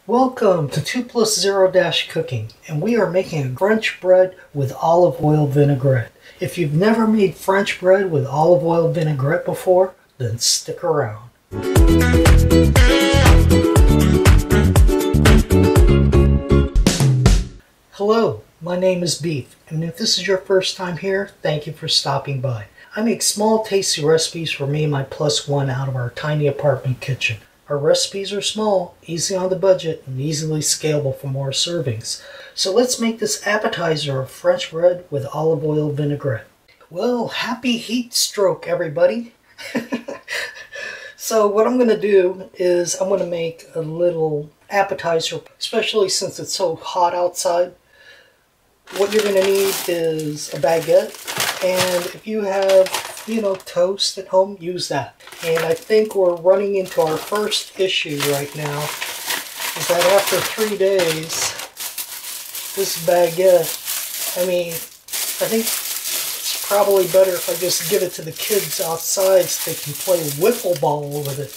Welcome to 2+0 Cooking, and we are making a French bread with olive oil vinaigrette. If you've never made French bread with olive oil vinaigrette before, then stick around. Hello, my name is Beef, and if this is your first time here, thank you for stopping by. I make small, tasty recipes for me and my plus one out of our tiny apartment kitchen. Our recipes are small, easy on the budget, and easily scalable for more servings. So let's make this appetizer of French bread with olive oil vinaigrette. Well, happy heat stroke, everybody! So what I'm going to do is I'm going to make a little appetizer, especially since it's so hot outside. What you're going to need is a baguette, and if you have, toast at home, use that. And I think we're running into our first issue right now, is that after 3 days, this baguette, I think it's probably better if I just give it to the kids outside so they can play wiffle ball with it.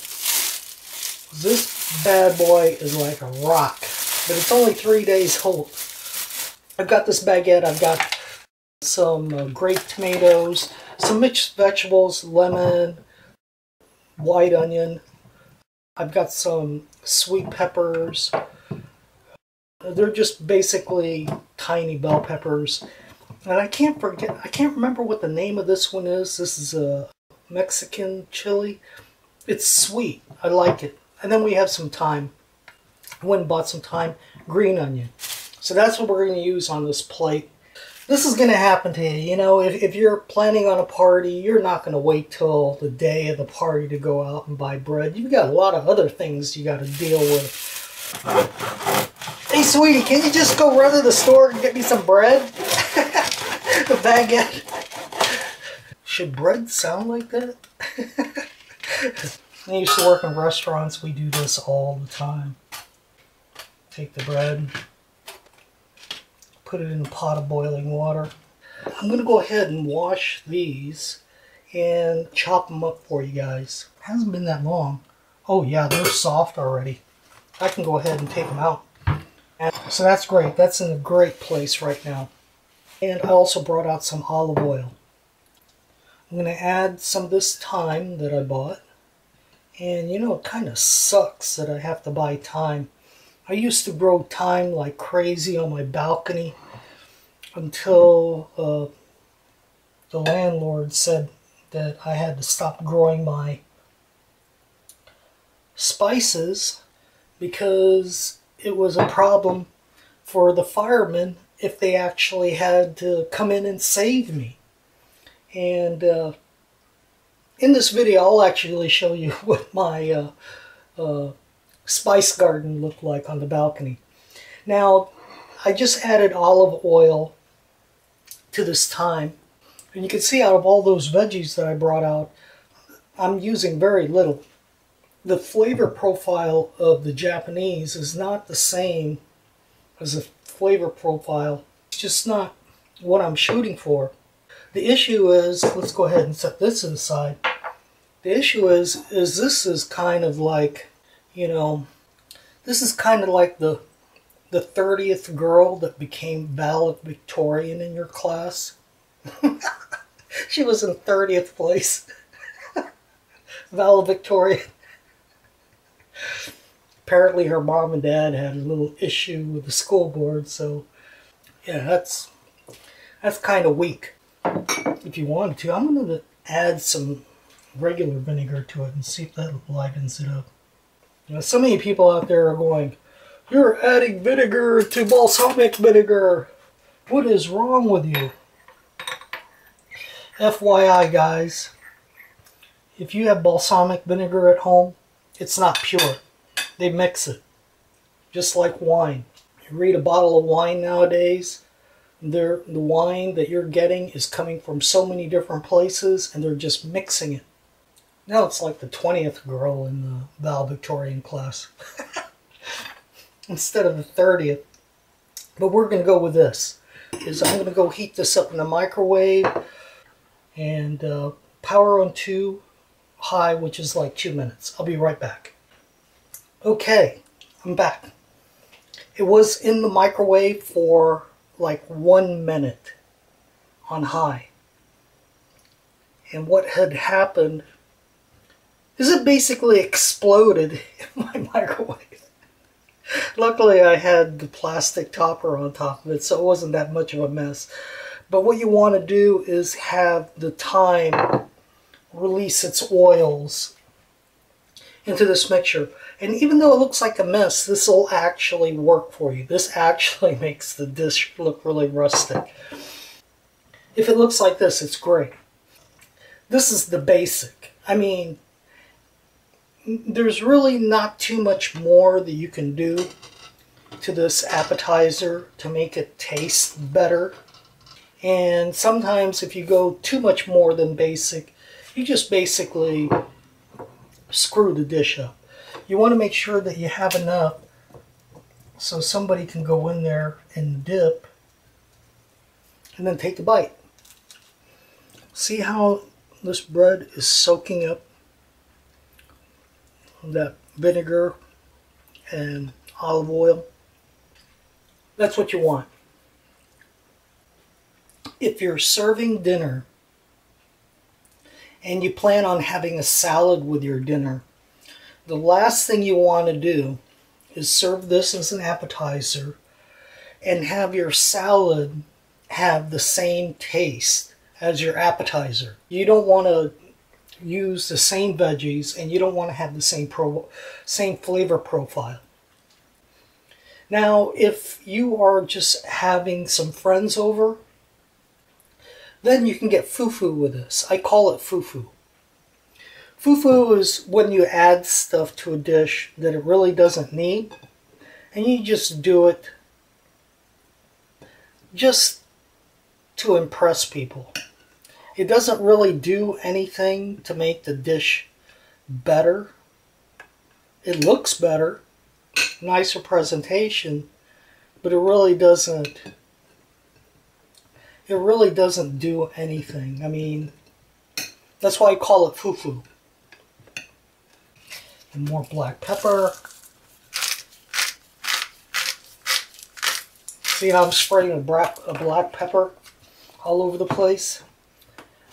This bad boy is like a rock, but it's only 3 days old. I've got this baguette, I've got some grape tomatoes, some mixed vegetables, lemon, white onion. I've got some sweet peppers. They're just basically tiny bell peppers. And I can't remember what the name of this one is. This is a Mexican chili. It's sweet. I like it. And then we have some thyme. I went and bought some thyme, green onion. So that's what we're going to use on this plate. This is going to happen to you, if you're planning on a party, you're not going to wait till the day of the party to go out and buy bread. You've got a lot of other things you got to deal with. Hey, sweetie, can you just go run to the store and get me some bread? The baguette. Should bread sound like that? I used to work in restaurants. We do this all the time. Take the bread, put it in a pot of boiling water. I'm going to go ahead and wash these and chop them up for you guys. It hasn't been that long. Oh yeah, they're soft already. I can go ahead and take them out. So that's great. That's in a great place right now. And I also brought out some olive oil. I'm going to add some of this thyme that I bought. And it kind of sucks that I have to buy thyme. I used to grow thyme like crazy on my balcony until the landlord said that I had to stop growing my spices because it was a problem for the firemen if they actually had to come in and save me. And in this video, I'll actually show you what my spice garden looked like on the balcony. Now, I just added olive oil to this thyme, and you can see out of all those veggies that I brought out, I'm using very little. The flavor profile of the Japanese is not the same as the flavor profile. It's just not what I'm shooting for. The issue is, let's go ahead and set this aside. The issue is this is kind of like, this is kind of like the 30th girl that became valedictorian in your class. She was in 30th place. Valedictorian. Apparently her mom and dad had a little issue with the school board, so yeah, that's kind of weak. If you wanted to, I'm going to add some regular vinegar to it and see if that lightens it up. So many people out there are going, "You're adding vinegar to balsamic vinegar. What is wrong with you?" FYI, guys, if you have balsamic vinegar at home, it's not pure. They mix it, just like wine. You read a bottle of wine nowadays, the wine that you're getting is coming from so many different places, and they're just mixing it. Now it's like the 20th girl in the valedictorian class instead of the 30th. But we're going to go with this. I'm going to go heat this up in the microwave and power on 2 high, which is like 2 minutes. I'll be right back. Okay, I'm back. It was in the microwave for like 1 minute on high. And what had happened is it basically exploded in my microwave. Luckily I had the plastic topper on top of it, so it wasn't that much of a mess. But what you want to do is have the thyme release its oils into this mixture. And even though it looks like a mess, this will actually work for you. This actually makes the dish look really rustic. If it looks like this, it's great. This is the basic. I mean, there's really not too much more that you can do to this appetizer to make it taste better. And sometimes if you go too much more than basic, you just basically screw the dish up. You want to make sure that you have enough so somebody can go in there and dip and then take a bite. See how this bread is soaking up that vinegar and olive oil? That's what you want. If you're serving dinner and you plan on having a salad with your dinner, the last thing you want to do is serve this as an appetizer and have your salad have the same taste as your appetizer. You don't want to use the same veggies, and you don't want to have the same flavor profile. Now, if you are just having some friends over, then you can get fufu with this. I call it fufu. Fufu is when you add stuff to a dish that it really doesn't need, and you just do it just to impress people. It doesn't really do anything to make the dish better. It looks better, nicer presentation, but it really doesn't do anything. I mean, that's why I call it fufu. And more black pepper. See how I'm spraying a black pepper all over the place?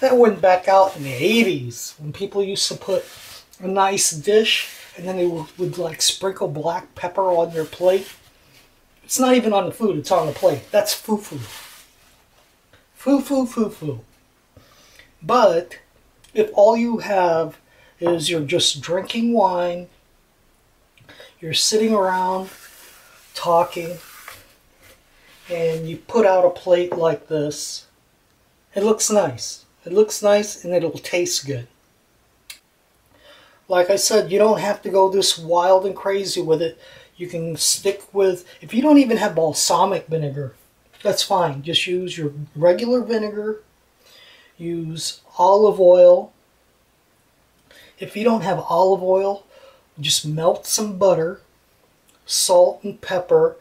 That went back out in the 80s when people used to put a nice dish and then they would like sprinkle black pepper on their plate. It's not even on the food, it's on the plate. That's fufu. Fufu, fufu. But if all you have is you're just drinking wine, you're sitting around talking, and you put out a plate like this, it looks nice. It looks nice and it'll taste good. Like I said, you don't have to go this wild and crazy with it. You can stick with, if you don't even have balsamic vinegar, that's fine. Just use your regular vinegar. Use olive oil. If you don't have olive oil, just melt some butter, salt and pepper.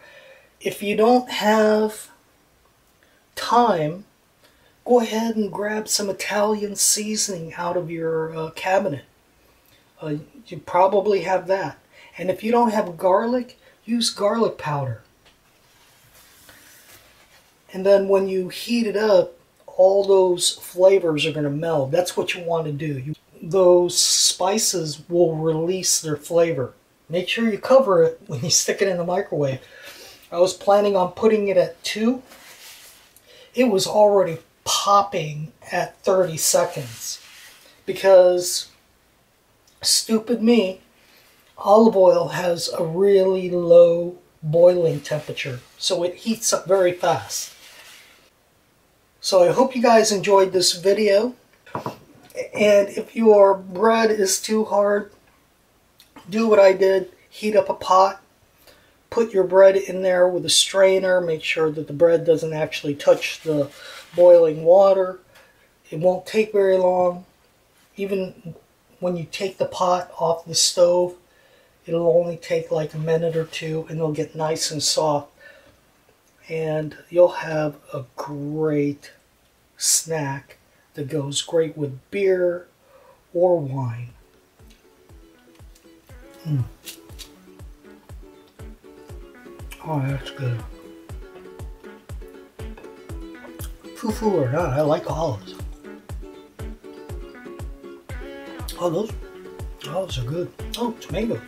If you don't have thyme, go ahead and grab some Italian seasoning out of your cabinet. You probably have that. And if you don't have garlic, use garlic powder. And then when you heat it up, all those flavors are going to meld. That's what you want to do. Those spices will release their flavor. Make sure you cover it when you stick it in the microwave. I was planning on putting it at 2. It was already popping at 30 seconds because, stupid me, olive oil has a really low boiling temperature, so it heats up very fast. So I hope you guys enjoyed this video, and if your bread is too hard, do what I did. Heat up a pot, put your bread in there with a strainer, make sure that the bread doesn't actually touch the boiling water. It won't take very long. Even when you take the pot off the stove, it'll only take like a minute or two and it'll get nice and soft. And you'll have a great snack that goes great with beer or wine. Oh, that's good. Fufu or not, I like olives. Oh, those olives are good. Oh, tomato.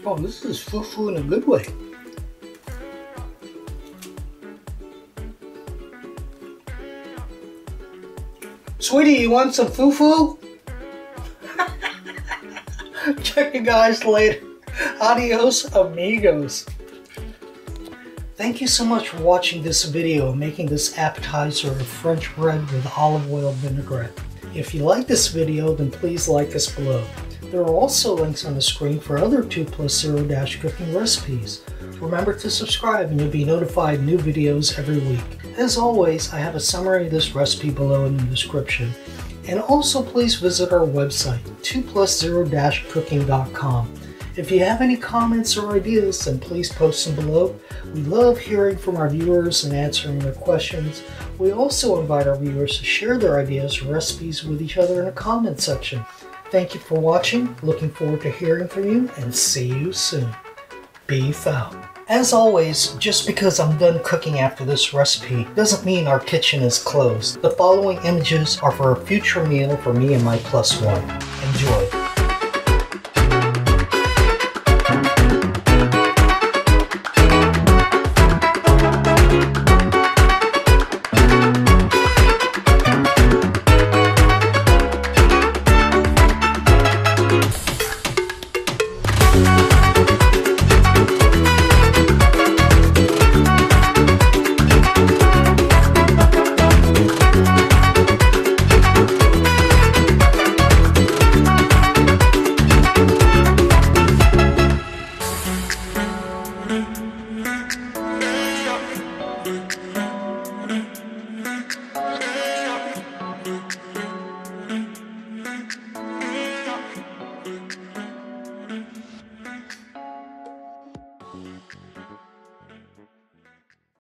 Oh, this is fufu in a good way. Sweetie, you want some fufu? Check you guys later. Adios, amigos. Thank you so much for watching this video and making this appetizer of French bread with olive oil vinaigrette. If you like this video, then please like us below. There are also links on the screen for other 2+0- cooking recipes. Remember to subscribe and you'll be notified new videos every week. As always, I have a summary of this recipe below in the description. And also please visit our website, 2+0-cooking.com. If you have any comments or ideas, then please post them below. We love hearing from our viewers and answering their questions. We also invite our viewers to share their ideas or recipes with each other in the comment section. Thank you for watching, looking forward to hearing from you, and see you soon. Beef out. As always, just because I'm done cooking after this recipe doesn't mean our kitchen is closed. The following images are for a future meal for me and my +1. Enjoy.